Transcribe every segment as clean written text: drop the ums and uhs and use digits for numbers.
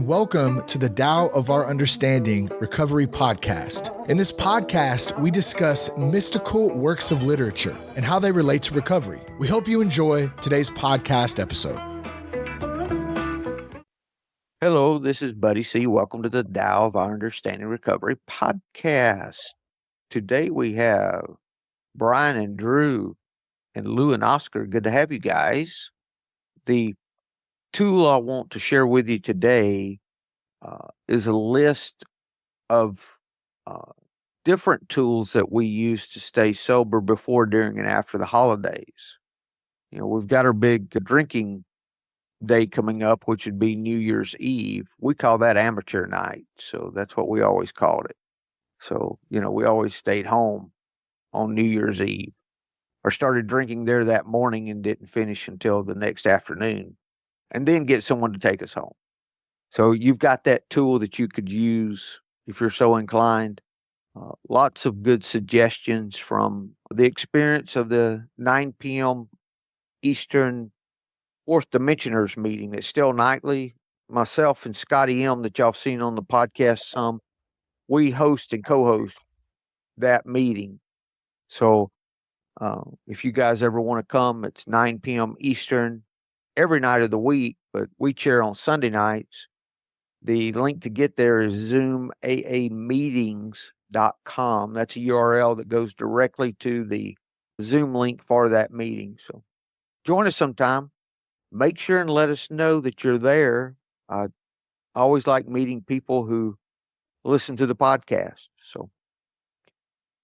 and welcome to the Tao of Our Understanding Recovery Podcast. In this podcast, we discuss mystical works of literature and how they relate to recovery. We hope you enjoy today's podcast episode. Hello, this is Buddy C. Welcome to the Tao of Our Understanding Recovery Podcast. Today we have Brian and Drew and Lou and Oscar. Good to have you guys. The tool I want to share with you today is a list of different tools that we use to stay sober before, during, and after the holidays. You know, we've got our big drinking day coming up, which would be New Year's Eve. We call that amateur night, so that's what we always called it. So, you know, we always stayed home on New Year's Eve or started drinking there that morning and didn't finish until the next afternoon, and then get someone to take us home. So you've got that tool that you could use if you're so inclined. Lots of good suggestions from the experience of the 9 p.m. Eastern Fourth Dimensioners meeting that's still nightly. Myself and Scotty M, that y'all seen on the podcast some, we host and co-host that meeting. So if you guys ever want to come, it's 9 p.m. Eastern every night of the week, but we chair on Sunday nights. The link to get there is zoomaameetings.com. That's a URL that goes directly to the Zoom link for that meeting. So join us sometime. Make sure and let us know that you're there. I always like meeting people who listen to the podcast. So,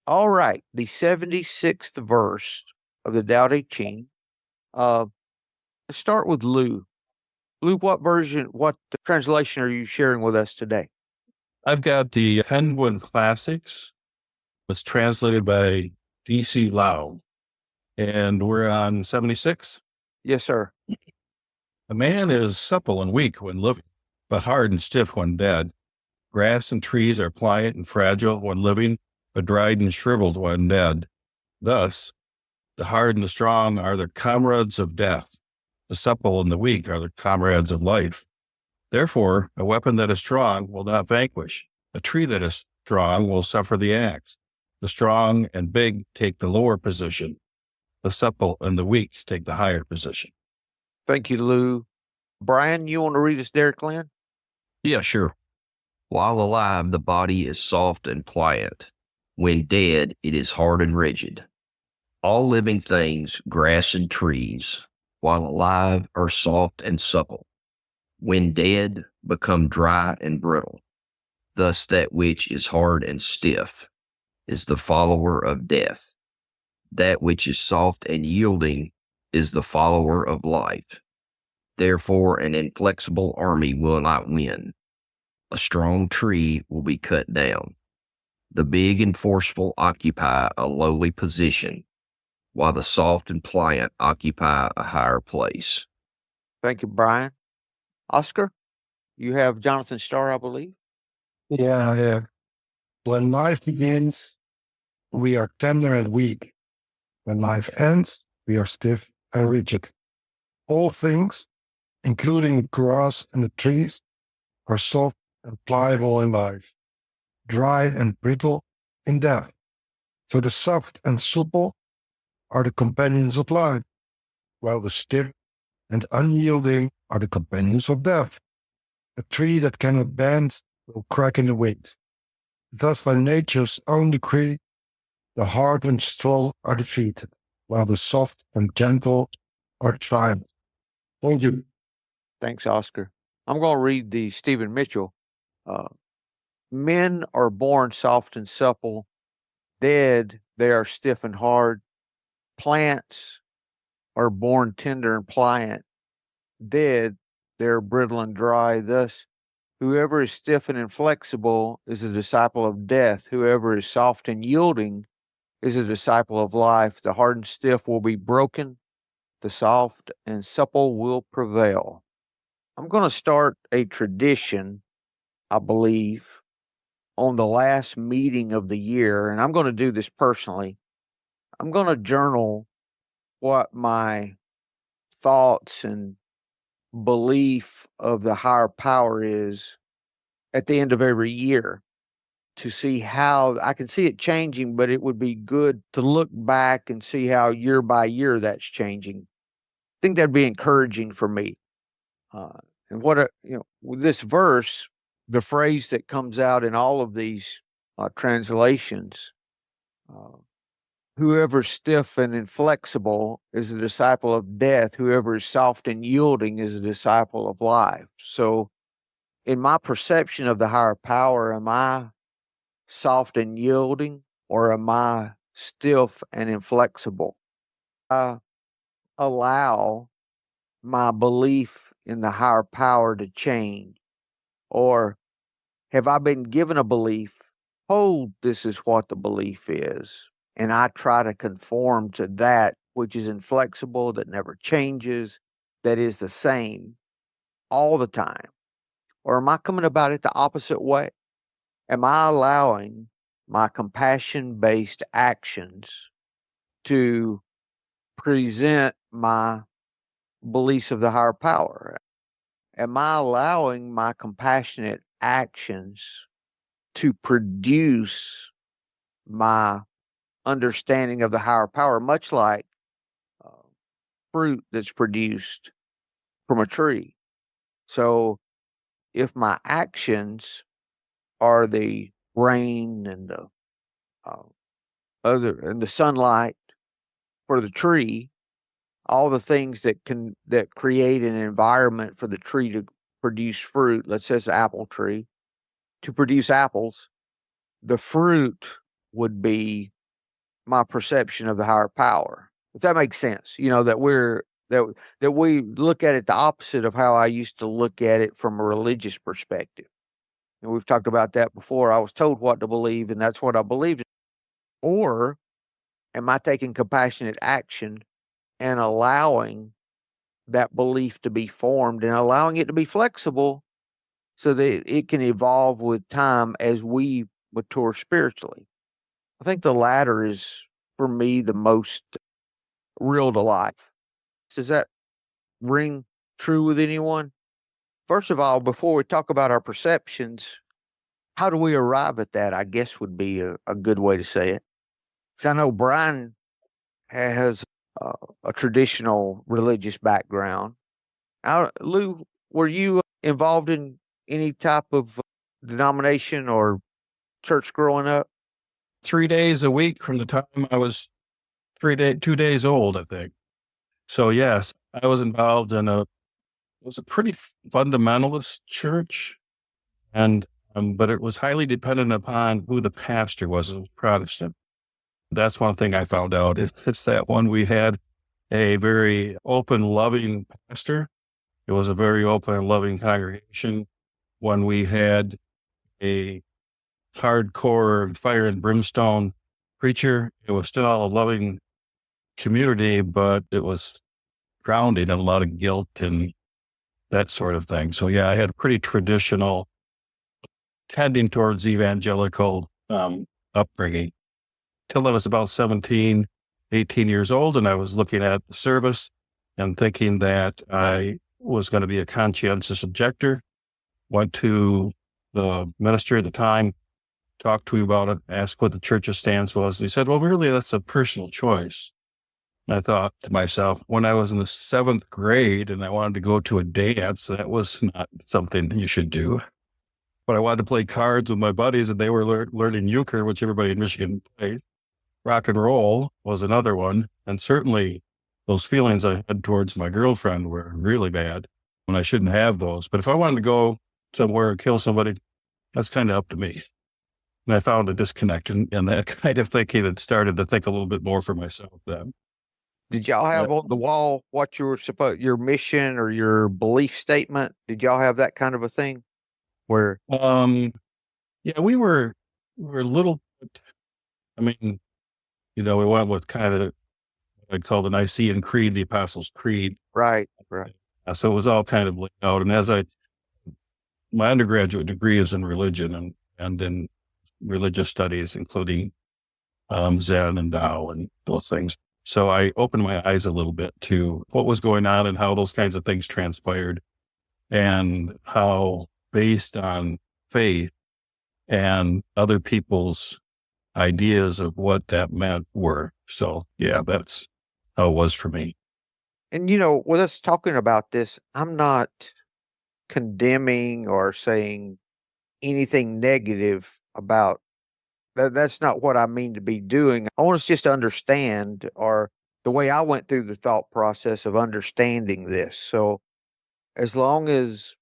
all right, the 76th verse of the Tao Te Ching. Let's start with Lou. Lou, what translation are you sharing with us today? I've got the Penguin Classics. It's translated by D.C. Lau. And we're on 76. Yes, sir. A man is supple and weak when living, but hard and stiff when dead. Grass and trees are pliant and fragile when living, but dried and shriveled when dead. Thus, the hard and the strong are the comrades of death. The supple and the weak are the comrades of life. Therefore, a weapon that is strong will not vanquish. A tree that is strong will suffer the axe. The strong and big take the lower position. The supple and the weak take the higher position. Thank you, Lou. Brian, you want to read us Derek Lynn? Yeah, sure. While alive, the body is soft and pliant. When dead, it is hard and rigid. All living things, grass and trees, while alive, are soft and supple. When dead, become dry and brittle. Thus that which is hard and stiff is the follower of death. That which is soft and yielding is the follower of life. Therefore, an inflexible army will not win. A strong tree will be cut down. The big and forceful occupy a lowly position, while the soft and pliant occupy a higher place. Thank you, Brian. Oscar, you have Jonathan Starr, I believe. Yeah. When life begins, we are tender and weak. When life ends, we are stiff and rigid. All things, including the grass and the trees, are soft and pliable in life, dry and brittle in death. So the soft and supple are the companions of life, while the stiff and unyielding are the companions of death. A tree that cannot bend will crack in the wind. Thus, by nature's own decree, the hard and strong are defeated, while the soft and gentle are triumphed. Thank you. Thanks, Oscar. I'm going to read the Stephen Mitchell. Men are born soft and supple. Dead, they are stiff and hard. Plants are born tender and pliant. Dead, they are brittle and dry. Thus, whoever is stiff and inflexible is a disciple of death. Whoever is soft and yielding is a disciple of life. The hard and stiff will be broken. The soft and supple will prevail. I'm going to start a tradition, I believe, on the last meeting of the year, and I'm going to do this personally. I'm going to journal what my thoughts and belief of the higher power is at the end of every year, to see how I can see it changing, but it would be good to look back and see how year by year that's changing. I think that'd be encouraging for me. And with this verse, the phrase that comes out in all of these translations, whoever's stiff and inflexible is a disciple of death. Whoever is soft and yielding is a disciple of life. So in my perception of the higher power, am I soft and yielding, or am I stiff and inflexible? I allow my belief in the higher power to change, or have I been given a belief? Oh, this is what the belief is, and I try to conform to that which is inflexible, that never changes, that is the same all the time. Or am I coming about it the opposite way? Am I allowing my compassion-based actions to present my beliefs of the higher power? Am I allowing my compassionate actions to produce my understanding of the higher power, much like fruit that's produced from a tree? So if my actions are the rain and the the sunlight for the tree, all the things that create an environment for the tree to produce fruit, let's say it's an apple tree, to produce apples, the fruit would be my perception of the higher power. If that makes sense, that we look at it the opposite of how I used to look at it from a religious perspective. And we've talked about that before. I was told what to believe, and that's what I believed. Or am I taking compassionate action and allowing that belief to be formed and allowing it to be flexible so that it can evolve with time as we mature spiritually? I think the latter is, for me, the most real to life. Does that ring true with anyone? First of all, before we talk about our perceptions, how do we arrive at that, I guess, would be a good way to say it. Because I know Brian has a traditional religious background. Lou, were you involved in any type of denomination or church growing up? 3 days a week from the time I was 2 days old, I think. So yes, I was involved in it was a pretty fundamentalist church, and but it was highly dependent upon who the pastor was. It was Protestant. That's one thing I found out. It's that one we had a very open, loving pastor. It was a very open and loving congregation. When we had a hardcore fire and brimstone preacher, it was still a loving community, but it was grounded in a lot of guilt and that sort of thing. So yeah, I had a pretty traditional, tending towards evangelical upbringing till I was about 17, 18 years old. And I was looking at the service and thinking that I was going to be a conscientious objector. Went to the minister at the time, talked to him about it, asked what the church's stance was. He said, well, really, that's a personal choice. And I thought to myself, when I was in the 7th grade and I wanted to go to a dance, that was not something you should do. But I wanted to play cards with my buddies, and they were learning euchre, which everybody in Michigan plays. Rock and roll was another one. And certainly those feelings I had towards my girlfriend were really bad when I shouldn't have those. But if I wanted to go somewhere and kill somebody, that's kind of up to me. And I found a disconnect in that kind of thinking and started to think a little bit more for myself then. Did y'all have on the wall what you were your mission or your belief statement? Did y'all have that kind of a thing? Where yeah, we were a little bit, I mean, we went with kind of what I'd call the Nicene Creed, the Apostles' Creed. Right. So it was all kind of laid out. And my undergraduate degree is in religion and in religious studies, including Zen and Tao and those things. So I opened my eyes a little bit to what was going on and how those kinds of things transpired, and how based on faith and other people's ideas of what that meant were. So yeah, that's how it was for me. And, with us talking about this, I'm not condemning or saying anything negative about that. That's not what I mean to be doing. I want us just to understand, or the way I went through the thought process of understanding this. So, as long as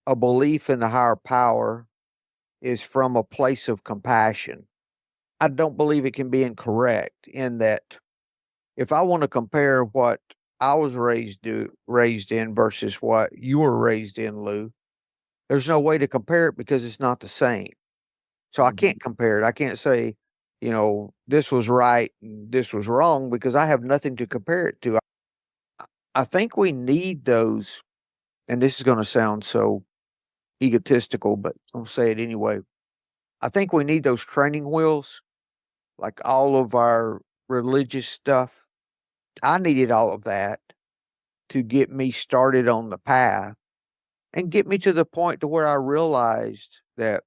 a belief in the higher power is from a place of compassion, I don't believe it can be incorrect in that if I want to compare what I was raised in versus what you were raised in, Lou, there's no way to compare it because it's not the same. So I can't compare it. I can't say, this was right and this was wrong because I have nothing to compare it to. I think we need those, and this is going to sound so egotistical, but I'll say it anyway. I think we need those training wheels, like all of our religious stuff. I needed all of that to get me started on the path and get me to the point to where I realized that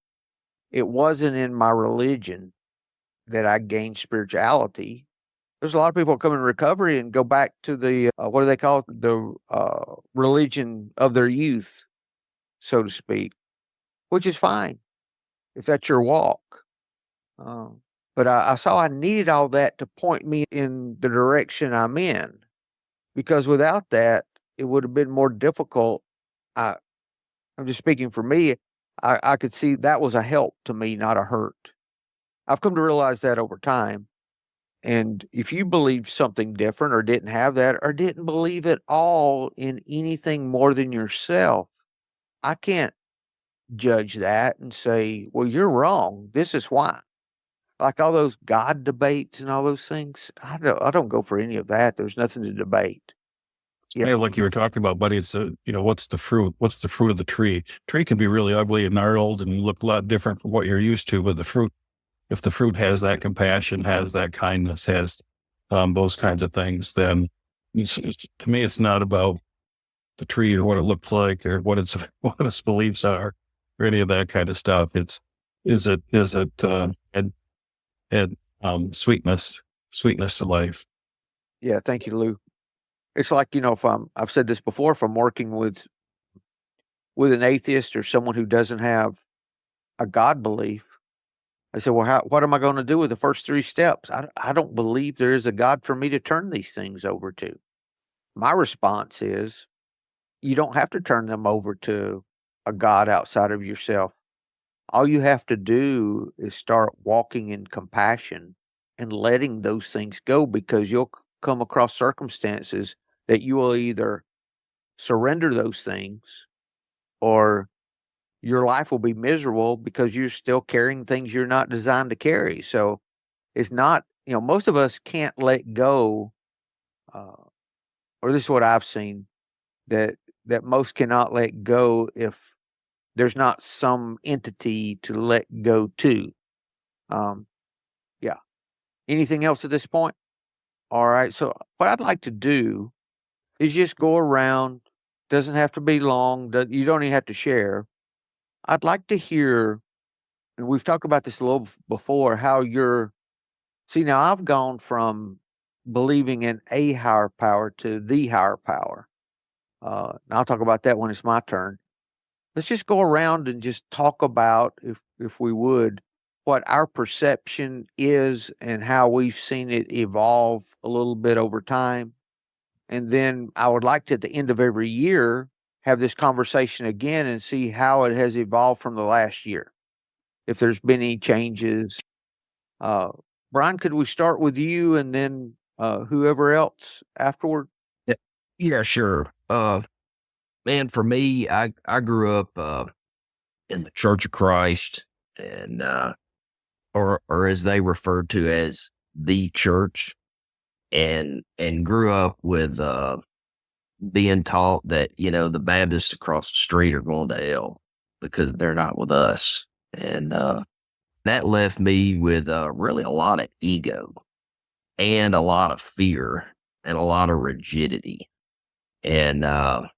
it wasn't in my religion that I gained spirituality. There's a lot of people who come in recovery and go back to the, what do they call it? The religion of their youth, so to speak, which is fine if that's your walk. But I saw I needed all that to point me in the direction I'm in, because without that, it would have been more difficult. I'm just speaking for me. I could see that was a help to me, not a hurt. I've come to realize that over time. And if you believed something different or didn't have that or didn't believe at all in anything more than yourself, I can't judge that and say, well, you're wrong. This is why. Like all those God debates and all those things, I don't go for any of that. There's nothing to debate. Yeah, like you were talking about, buddy, it's what's the fruit? What's the fruit of the tree? Tree can be really ugly and gnarled and look a lot different from what you're used to, but the fruit, if the fruit has that compassion, has that kindness, has those kinds of things, then to me, it's not about the tree or what it looks like or what its beliefs are or any of that kind of stuff. It's and sweetness to life. Yeah, thank you, Lou. It's like, if I've said this before, if I'm working with an atheist or someone who doesn't have a God belief, I said, well, what am I going to do with the first 3 steps? I don't believe there is a God for me to turn these things over to. My response is, you don't have to turn them over to a God outside of yourself. All you have to do is start walking in compassion and letting those things go, because you'll come across circumstances that you will either surrender those things or your life will be miserable because you're still carrying things you're not designed to carry. So it's not, most of us can't let go, or this is what I've seen, that most cannot let go if there's not some entity to let go to. Yeah. Anything else at this point? All right. So what I'd like to do is just go around. Doesn't have to be long. You don't even have to share. I'd like to hear, and we've talked about this a little before, how see, now I've gone from believing in a higher power to the higher power. And I'll talk about that when it's my turn. Let's just go around and just talk about, if we would, what our perception is and how we've seen it evolve a little bit over time. And then I would like to, at the end of every year, have this conversation again and see how it has evolved from the last year, if there's been any changes. Brian, could we start with you and then whoever else afterward? Yeah, sure. Man, for me, I grew up in the Church of Christ, and or as they referred to as the church, and grew up with being taught that the Baptists across the street are going to hell because they're not with us, and that left me with really a lot of ego, and a lot of fear and a lot of rigidity. And, I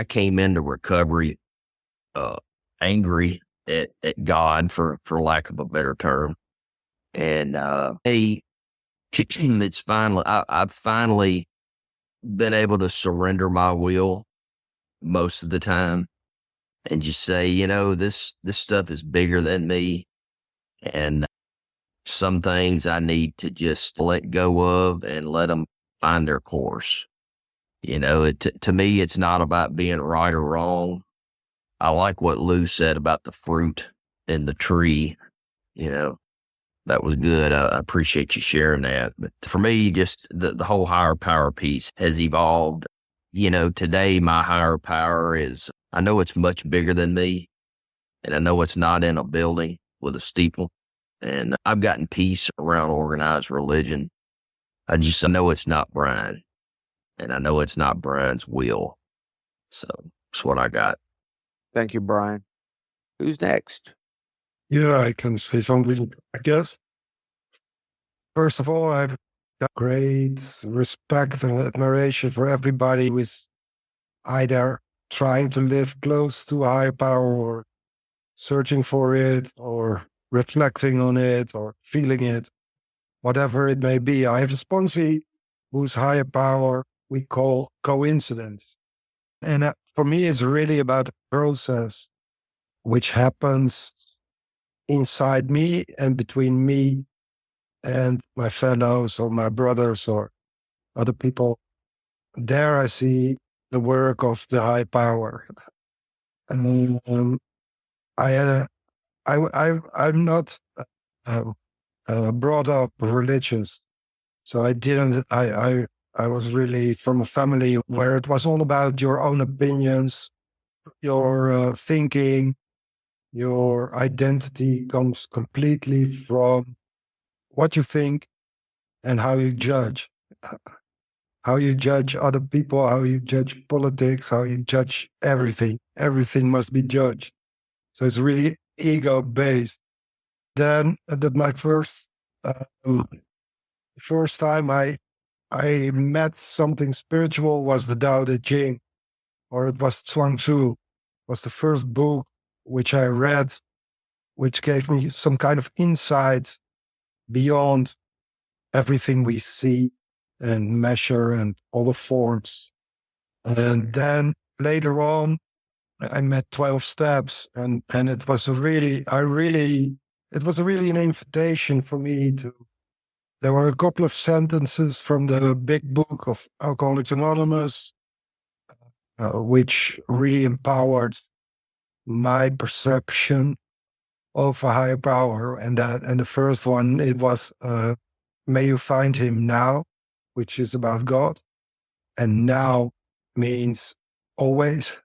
came into recovery angry at God, for lack of a better term. And it's finally, I've finally been able to surrender my will most of the time and just say, this stuff is bigger than me. And some things I need to just let go of and let them find their course. To me, it's not about being right or wrong. I like what Lou said about the fruit and the tree. That was good. I appreciate you sharing that. But for me, just the whole higher power piece has evolved. Today my higher power is, I know it's much bigger than me, and I know it's not in a building with a steeple. And I've gotten peace around organized religion. I know it's not Brian, and I know it's not Brian's will. So that's what I got. Thank you, Brian. Who's next? Yeah, I can say something, I guess. First of all, I've got great respect and admiration for everybody who is either trying to live close to a higher power or searching for it or reflecting on it or feeling it, whatever it may be. I have a sponsee whose higher power we call coincidence. And for me, it's really about a process which happens inside me and between me and my fellows or my brothers or other people. There I see the work of the high power. And I'm not brought up religious, so I was really from a family where it was all about your own opinions, your thinking, your identity comes completely from what you think and how you judge. How you judge other people, how you judge politics, how you judge everything. Everything must be judged. So it's really ego-based. Then my first time I met something spiritual was the Tao Te Ching, or it was Chuang Tzu. Was the first book which I read, which gave me some kind of insight beyond everything we see and measure and all the forms. And then later on, I met 12 Steps, and it was really an invitation for me to. There were a couple of sentences from the big book of Alcoholics Anonymous, which really empowered my perception of a higher power. And the first one, it was, may you find him now, which is about God. And now means always,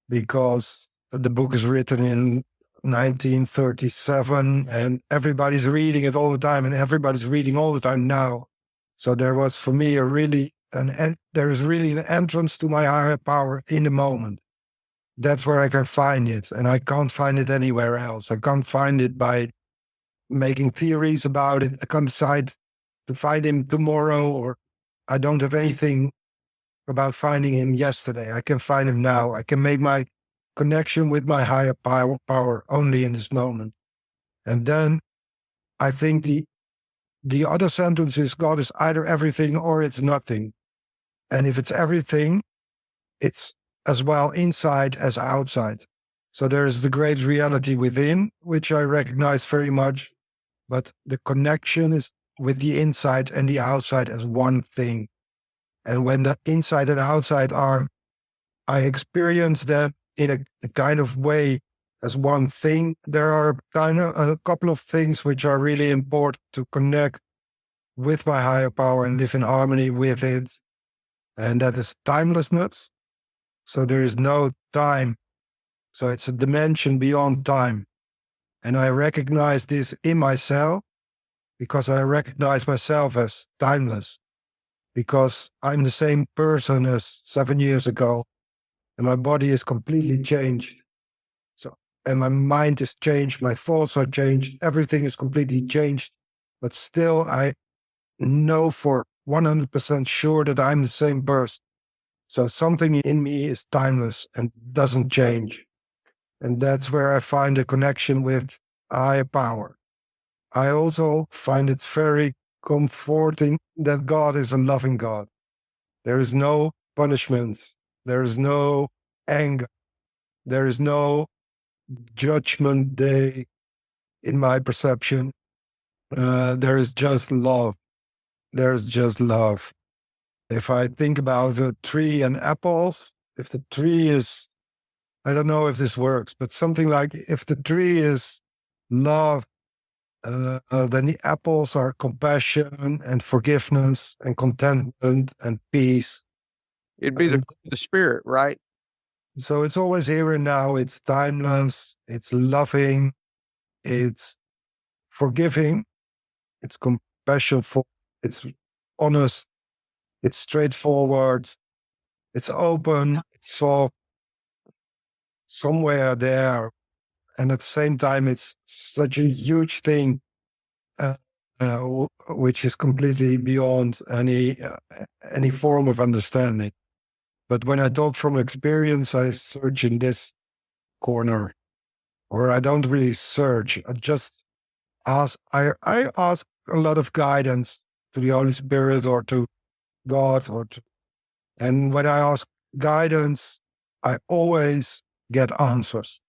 because the book is written in 1937 and everybody's reading it all the time, and everybody's reading all the time now. So there was for me there is really an entrance to my higher power in the moment. That's where I can find it, and I can't find it anywhere else. I can't find it by making theories about it. I can't decide to find him tomorrow, or I don't have anything about finding him yesterday. I can find him now. I can make my connection with my higher power only in this moment. And then I think the other sentence is God is either everything or it's nothing. And if it's everything, it's as well inside as outside. So there is the great reality within, which I recognize very much, but the connection is with the inside and the outside as one thing. And when the inside and outside are, I experience them in a kind of way as one thing. There are kind of a couple of things which are really important to connect with my higher power and live in harmony with it. And that is timelessness. So there is no time. So it's a dimension beyond time. And I recognize this in myself because I recognize myself as timeless, because I'm the same person as 7 years ago, and my body is completely changed. So, and my mind is changed, my thoughts are changed, everything is completely changed. But still, know for 100% sure that I'm the same person. So something in me is timeless and doesn't change. And that's where I find a connection with a higher power. I also find it very comforting that God is a loving God. There is no punishment. There is no anger. There is no judgment day in my perception. There is just love. There's just love. If I think about a tree and apples, if the tree is, I don't know if this works, but something like if the tree is love, then the apples are compassion and forgiveness and contentment and peace. It'd be the spirit, right? So it's always here and now. It's timeless. It's loving. It's forgiving. It's compassionful. It's honest. It's straightforward. It's open. It's soft. Somewhere there. And at the same time, it's such a huge thing, which is completely beyond any form of understanding. But when I talk from experience, I search in this corner, or I don't really search. I just ask. I ask a lot of guidance to the Holy Spirit or to God, and when I ask guidance, I always get answers.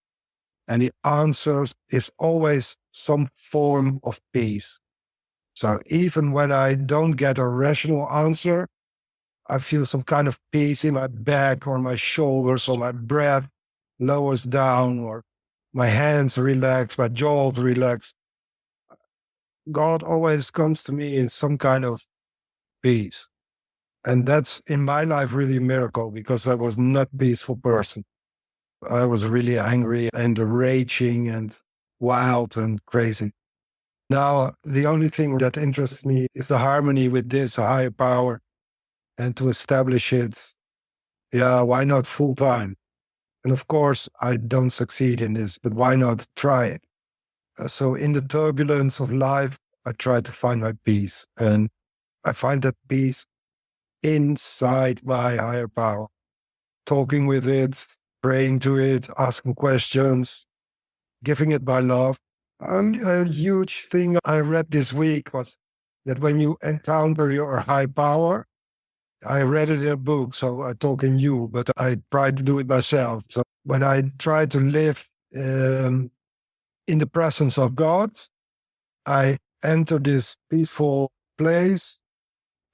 And the answer is always some form of peace. So even when I don't get a rational answer, I feel some kind of peace in my back or my shoulders, or my breath lowers down, or my hands relax, my jaw relax. God always comes to me in some kind of peace. And that's in my life really a miracle, because I was not a peaceful person. I was really angry and raging and wild and crazy. Now, the only thing that interests me is the harmony with this higher power, and to establish it, why not full time? And of course, I don't succeed in this, but why not try it? So in the turbulence of life, I try to find my peace. And I find that peace inside my higher power, talking with it, praying to it, asking questions, giving it my love. A huge thing I read this week was that when you encounter your high power, I read it in a book, so I talk in you, but I try to do it myself. So when I try to live in the presence of God, I enter this peaceful place,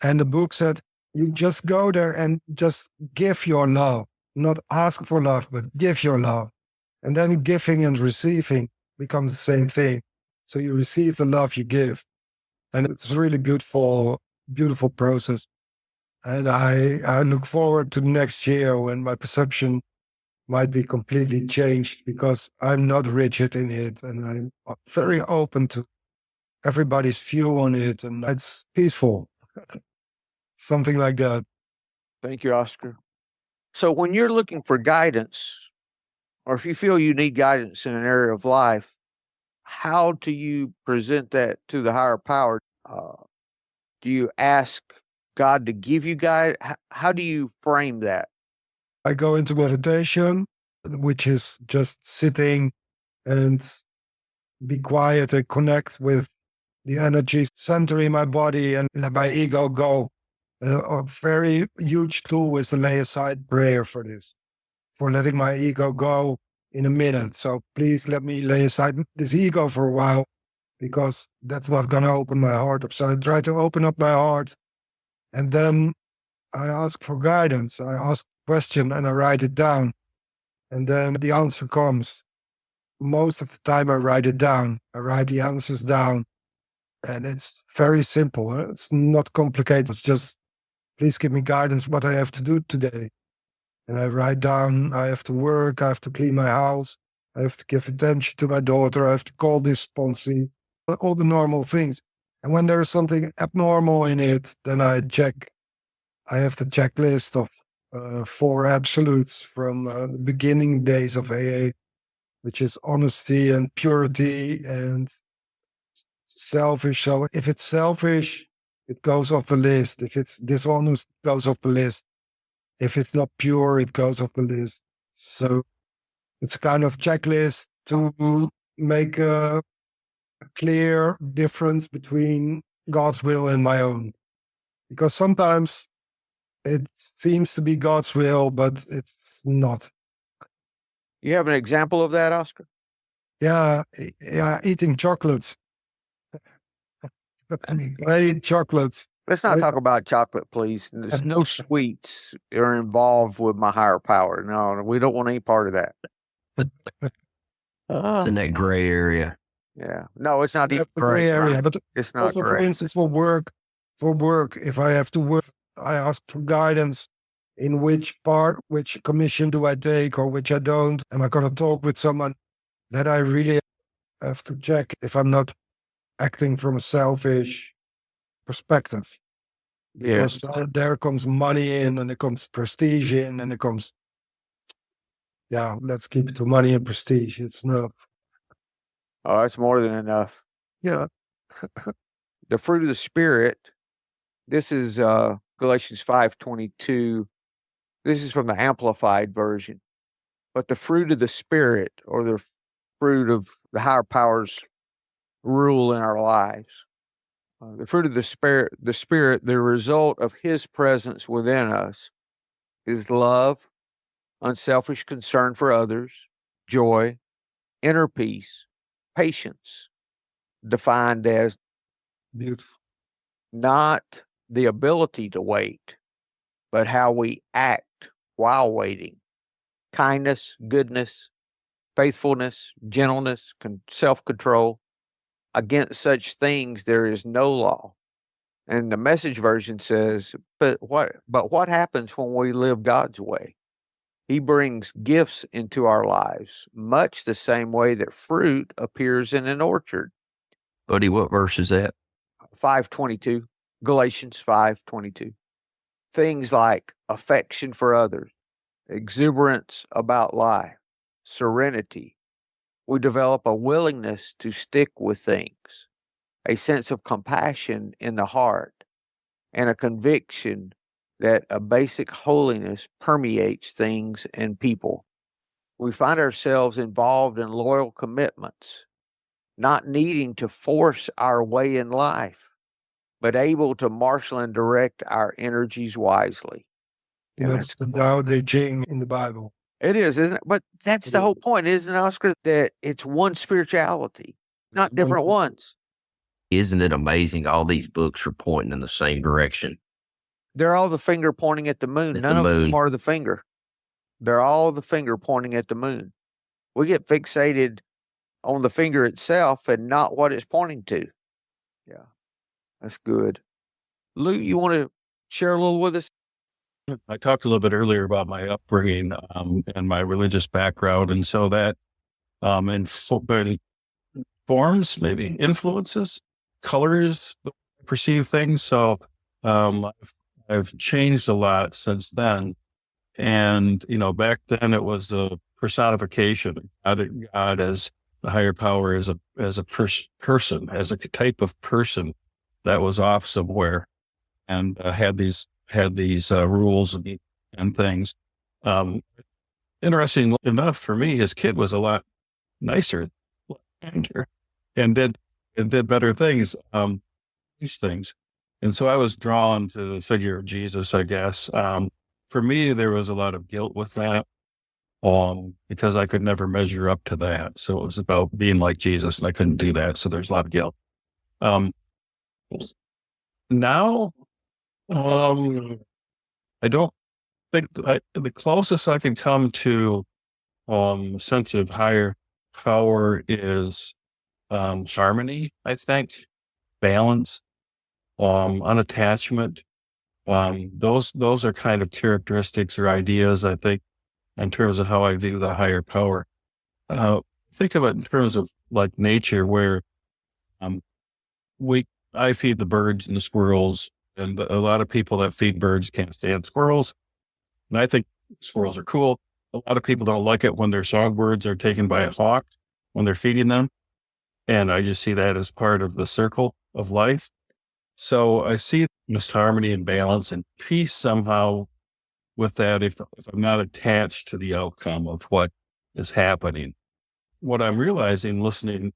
and the book said, you just go there and just give your love, not ask for love, but give your love. And then giving and receiving becomes the same thing. So you receive the love you give. And it's a really beautiful, beautiful process. And I look forward to next year when my perception might be completely changed, because I'm not rigid in it, and I'm very open to everybody's view on it, and it's peaceful. Something like that. Thank you, Oscar. So when you're looking for guidance, or if you feel you need guidance in an area of life, how do you present that to the higher power? Do you ask God to give you guide? How do you frame that? I go into meditation, which is just sitting and be quiet and connect with the energy center in my body and let my ego go. A very huge tool is to lay aside prayer for this, for letting my ego go in a minute. So please let me lay aside this ego for a while, because that's what's going to open my heart up. So I try to open up my heart, and then I ask for guidance. I ask a question and I write it down, and then the answer comes. Most of the time I write it down. I write the answers down, and it's very simple. It's not complicated. It's just, please give me guidance what I have to do today. And I write down, I have to work, I have to clean my house, I have to give attention to my daughter, I have to call this sponsee, all the normal things. And when there is something abnormal in it, then I check. I have the checklist of 4 absolutes from the beginning days of AA, which is honesty and purity and selfish. So if it's selfish, it goes off the list. If it's dishonest, it goes off the list. If it's not pure, it goes off the list. So it's a kind of checklist to make a clear difference between God's will and my own. Because sometimes it seems to be God's will, but it's not. You have an example of that, Oscar? Yeah, eating chocolates. I eat chocolates. Let's not talk about chocolate, please. There's no sweets are involved with my higher power. No, we don't want any part of that. In that gray area. Yeah. No, it's not even That's the gray area. right. But It's not also, for correct. instance, for work, if I have to work, I ask for guidance in which commission do I take or which I don't. Am I going to talk with someone that I really have to check if I'm not acting from a selfish perspective? Because there comes money in, and there comes prestige in, and it comes, let's keep it to money and prestige. It's no. Oh, that's more than enough. Yeah. The fruit of the Spirit, this is Galatians 5:22. This is from the Amplified Version. But the fruit of the Spirit, or the fruit of the higher powers, rule in our lives. The fruit of the Spirit, the result of His presence within us, is love, unselfish concern for others, joy, inner peace, patience, defined as Beautiful. not the ability to wait, but how we act while waiting. Kindness, goodness, faithfulness, gentleness, self-control. Against such things there is no law. And the Message version says, but what happens when we live God's way? He brings gifts into our lives, much the same way that fruit appears in an orchard. Buddy, what verse is that? 5:22, Galatians 5:22. Things like affection for others, exuberance about life, serenity. We develop a willingness to stick with things, a sense of compassion in the heart, and a conviction that a basic holiness permeates things and people. We find ourselves involved in loyal commitments, not needing to force our way in life, but able to marshal and direct our energies wisely. And That's the Tao Te Ching in the Bible. it is, isn't it? But that's the whole point, isn't it, Oscar? That it's one spirituality, not different ones. Isn't it amazing? All these books are pointing in the same direction. They're all the finger pointing at the moon. At None the of them moon. are the finger. They're all the finger pointing at the moon. We get fixated on the finger itself and not what it's pointing to. Yeah, that's good. Lou, you want to share a little with us? I talked a little bit earlier about my upbringing and my religious background, and so that informs, maybe influences, colors the way I perceive things. So I've changed a lot since then, and back then it was a personification of God as the higher power, as a person, as a type of person that was off somewhere and had these rules and things. Interesting enough for me, his kid was a lot nicer and did better things, these things. And so I was drawn to the figure of Jesus, I guess. For me, there was a lot of guilt with that, because I could never measure up to that. So it was about being like Jesus, and I couldn't do that. So there's a lot of guilt. Now, I don't think the closest I can come to a sense of higher power is harmony, I think, balance, unattachment. Those are kind of characteristics or ideas, I think, in terms of how I view the higher power. Think of it in terms of like nature, where I feed the birds and the squirrels, and a lot of people that feed birds can't stand squirrels. And I think squirrels are cool. A lot of people don't like it when their songbirds are taken by a hawk when they're feeding them. And I just see that as part of the circle of life. So I see this harmony and balance and peace somehow with that if I'm not attached to the outcome of what is happening. What I'm realizing listening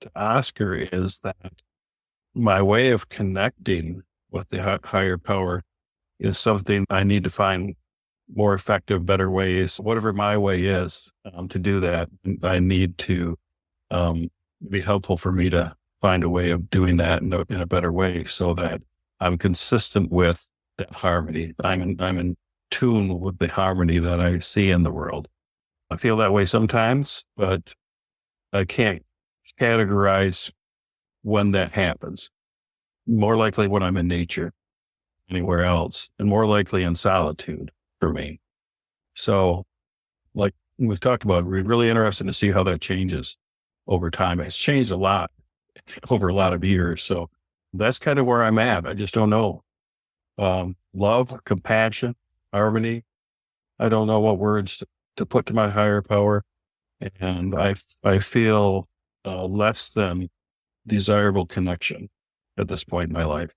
to Oscar is that my way of connecting with the higher power is something I need to find more effective, better ways, whatever my way is to do that. I need to be helpful for me to find a way of doing that in a better way so that I'm consistent with that harmony. I'm in tune with the harmony that I see in the world. I feel that way sometimes, but I can't categorize when that happens. More likely when I'm in nature, anywhere else, and more likely in solitude for me. So, like we've talked about, we're really interested to see how that changes over time. It's changed a lot over a lot of years. So that's kind of where I'm at. I just don't know. Love, compassion, harmony. I don't know what words to put to my higher power. And I feel less than desirable connection at this point in my life.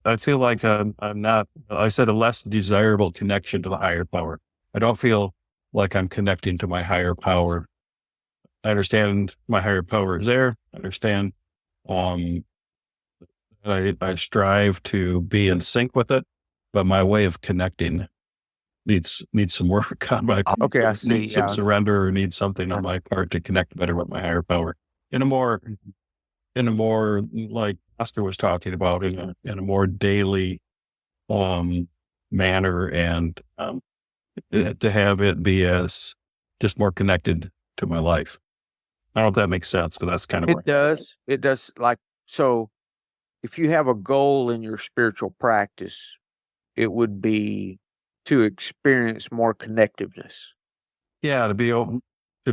I feel like I'm not, I said a less desirable connection to the higher power. I don't feel like I'm connecting to my higher power. I understand my higher power is there. I understand I strive to be in sync with it, but my way of connecting needs some work on my part. Okay, I see. Needs some surrender or needs something on my part to connect better with my higher power in a more like Oscar was talking about in a more daily manner, and to have it be as just more connected to my life. I don't know if that makes sense, but that's kind of It does. It does. Like, so if you have a goal in your spiritual practice, it would be to experience more connectiveness. Yeah, to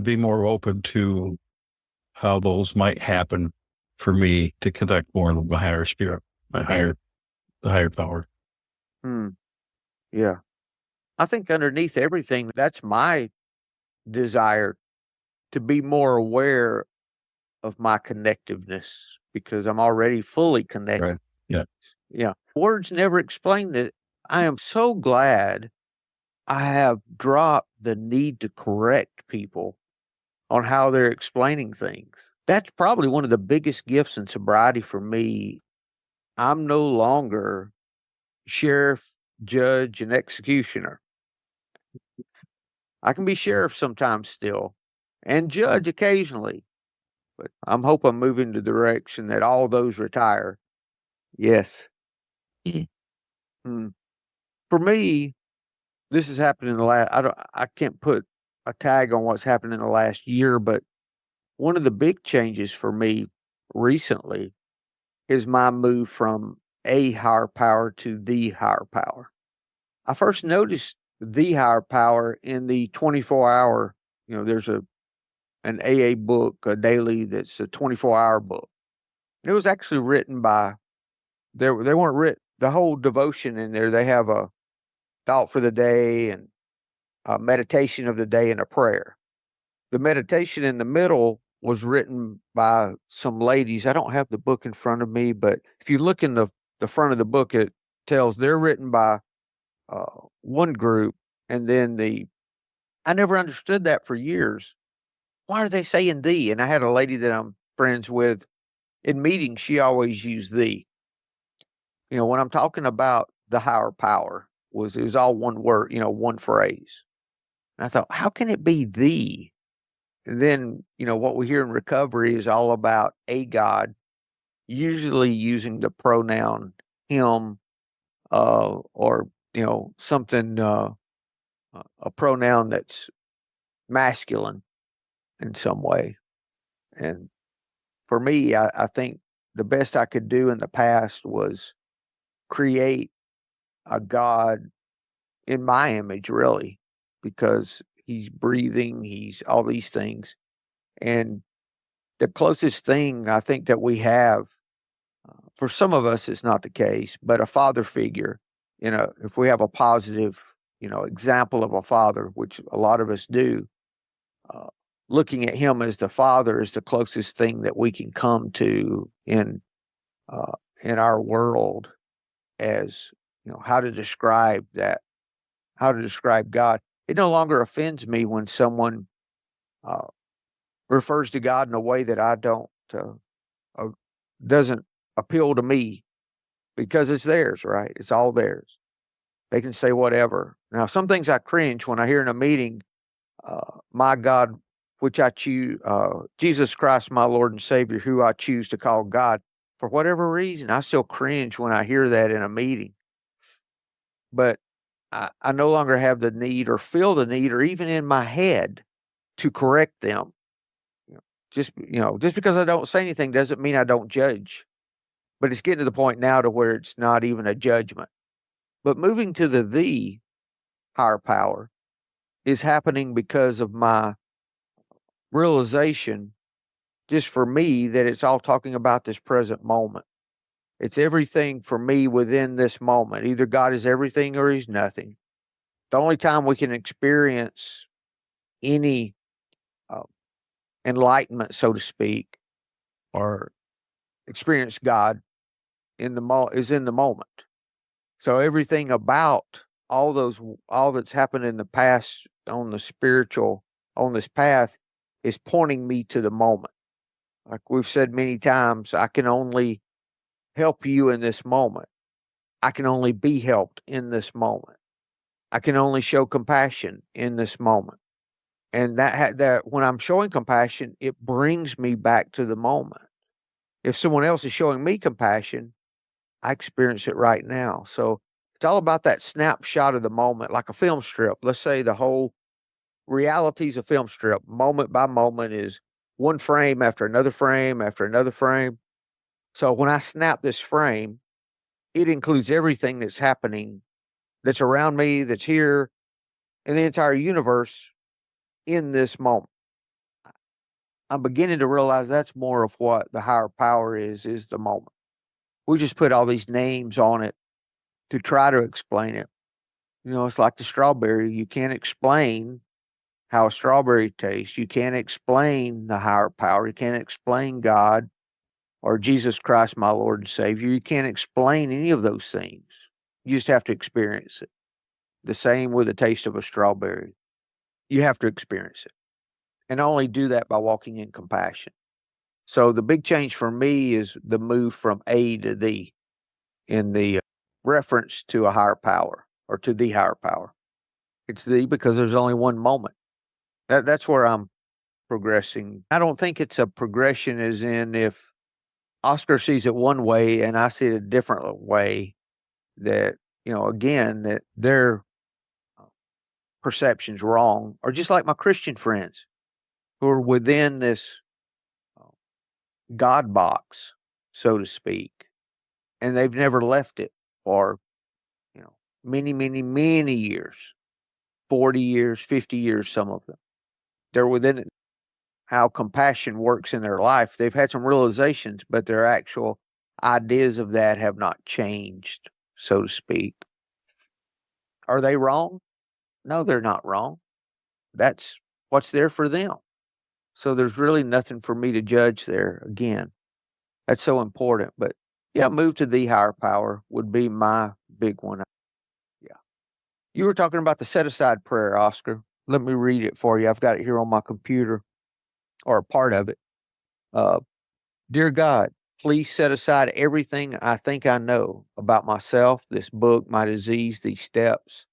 be more open to how those might happen for me to connect more with my higher spirit, the higher power. Yeah. I think underneath everything, that's my desire to be more aware of my connectiveness because I'm already fully connected. Right. Yeah. Yeah. Words never explain that. I am so glad I have dropped the need to correct people on how they're explaining things. That's probably one of the biggest gifts in sobriety for me. I'm no longer sheriff, judge, and executioner. I can be sheriff sometimes still and judge occasionally, but I'm hoping I'm moving the direction that all those retire. Yes. For me, this has happened in the last, I can't put a tag on what's happened in the last year, but one of the big changes for me recently is my move from a higher power to the higher power. I first noticed the higher power in the 24-hour, there's an AA book, a daily that's a 24-hour book. And it was actually written by, they weren't written, the whole devotion in there, they have a thought for the day and a meditation of the day and a prayer. The meditation in the middle was written by some ladies. I don't have the book in front of me, but if you look in the front of the book, it tells they're written by one group. And then I never understood that for years. Why are they saying thee? And I had a lady that I'm friends with in meetings, she always used thee. When I'm talking about the higher power, it was all one word, one phrase. And I thought, how can it be thee? And then, what we hear in recovery is all about a God, usually using the pronoun him, or, something, a pronoun that's masculine in some way. And for me, I think the best I could do in the past was create a God in my image, really, because he's breathing, he's all these things. And the closest thing I think that we have, for some of us, it's not the case, but a father figure, if we have a positive, example of a father, which a lot of us do, looking at him as the father is the closest thing that we can come to in in our world as, how to describe that, how to describe God. It no longer offends me when someone refers to God in a way that I don't, doesn't appeal to me, because it's theirs, right? It's all theirs. They can say whatever. Now, some things I cringe when I hear in a meeting, my God, which I choose, Jesus Christ, my Lord and Savior, who I choose to call God. For whatever reason, I still cringe when I hear that in a meeting. But I no longer have the need or feel the need or even in my head to correct them. Just because I don't say anything doesn't mean I don't judge. But it's getting to the point now to where it's not even a judgment. But moving to the higher power is happening because of my realization, just for me, that it's all talking about this present moment. It's everything for me within this moment. Either God is everything or he's nothing. The only time we can experience any enlightenment, so to speak, or experience God is in the moment. So everything about all that's happened in the past on this path is pointing me to the moment. Like we've said many times, I can only help you in this moment. I can only be helped in this moment. I can only show compassion in this moment. And that when I'm showing compassion, it brings me back to the moment. If someone else is showing me compassion, I experience it right now. So it's all about that snapshot of the moment, like a film strip. Let's say the whole reality's a film strip. Moment by moment is one frame after another frame after another frame. So when I snap this frame, it includes everything that's happening, that's around me, that's here, in the entire universe in this moment. I'm beginning to realize that's more of what the higher power is the moment. We just put all these names on it to try to explain it. It's like the strawberry. You can't explain how a strawberry tastes. You can't explain the higher power. You can't explain God or Jesus Christ, my Lord and Savior. You can't explain any of those things. You just have to experience it. The same with the taste of a strawberry. You have to experience it. And only do that by walking in compassion. So the big change for me is the move from A to the in the reference to a higher power or to the higher power. It's because there's only one moment. That's where I'm progressing. I don't think it's a progression as in if Oscar sees it one way and I see it a different way, that, again, that their perception's wrong. Or just like my Christian friends who are within this God box, so to speak, and they've never left it for, many, many, many years, 40 years, 50 years, some of them. They're within it. How compassion works in their life. They've had some realizations, but their actual ideas of that have not changed, so to speak. Are they wrong? No, they're not wrong. That's what's there for them. So there's really nothing for me to judge there. Again, that's so important. But yeah, move to the higher power would be my big one. Yeah. You were talking about the set aside prayer, Oscar. Let me read it for you. I've got it here on my computer, or a part of it. Dear God, please set aside everything I think I know about myself, this book, my disease, these steps,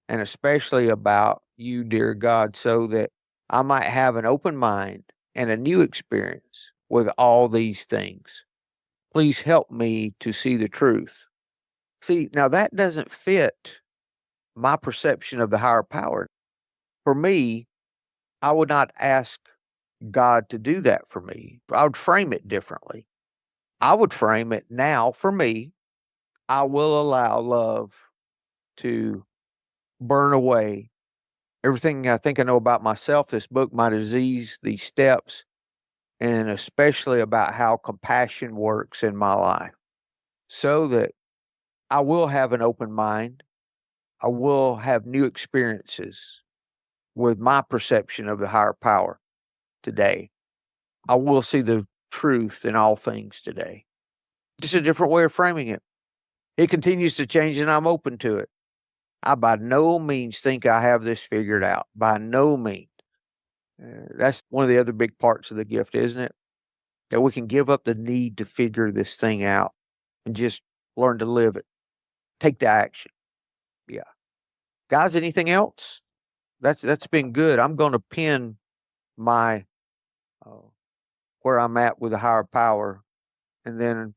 and especially about you, dear God, so that I might have an open mind and a new experience with all these things. Please help me to see the truth. See, now that doesn't fit my perception of the higher power. For me, I would not ask God to do that for me. I would frame it differently. I would frame it now for me. I will allow love to burn away everything I think I know about myself, this book, my disease, these steps, and especially about how compassion works in my life, so that I will have an open mind. I will have new experiences with my perception of the higher power today. I will see the truth in all things today. Just a different way of framing it. It continues to change, and I'm open to it. I by no means think I have this figured out. By no means. That's one of the other big parts of the gift, isn't it? That we can give up the need to figure this thing out and just learn to live it. Take the action. Yeah. Guys, anything else? That's been good. I'm going to pin my where I'm at with a higher power, and then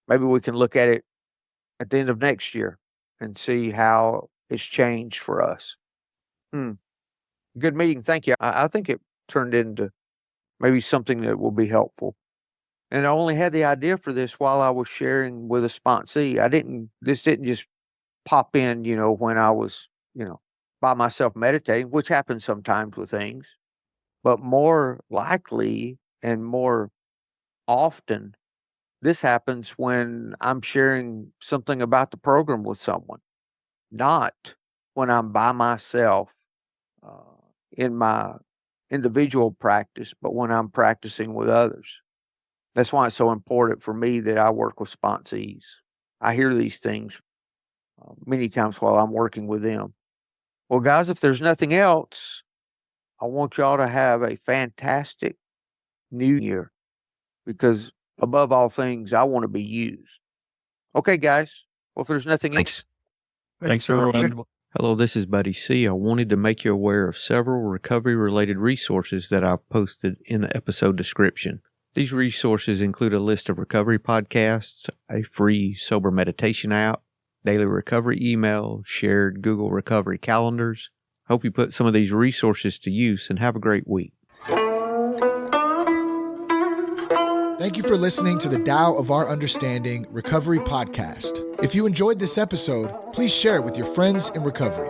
maybe we can look at it at the end of next year and see how it's changed for us. Good meeting. Thank you. I think it turned into maybe something that will be helpful. And I only had the idea for this while I was sharing with a sponsee. This didn't just pop in, when I was, by myself meditating, which happens sometimes with things. But more likely and more often, this happens when I'm sharing something about the program with someone, not when I'm by myself in my individual practice, but when I'm practicing with others. That's why it's so important for me that I work with sponsees. I hear these things many times while I'm working with them. Well, guys, if there's nothing else, I want y'all to have a fantastic new year, because above all things, I want to be used. Okay, guys. Well, if there's nothing else. Thanks, everyone. Hello, this is Buddy C. I wanted to make you aware of several recovery-related resources that I've posted in the episode description. These resources include a list of recovery podcasts, a free sober meditation app, daily recovery email, shared Google recovery calendars. Hope you put some of these resources to use and have a great week. Thank you for listening to the Tao of Our Understanding Recovery Podcast. If you enjoyed this episode, please share it with your friends in recovery.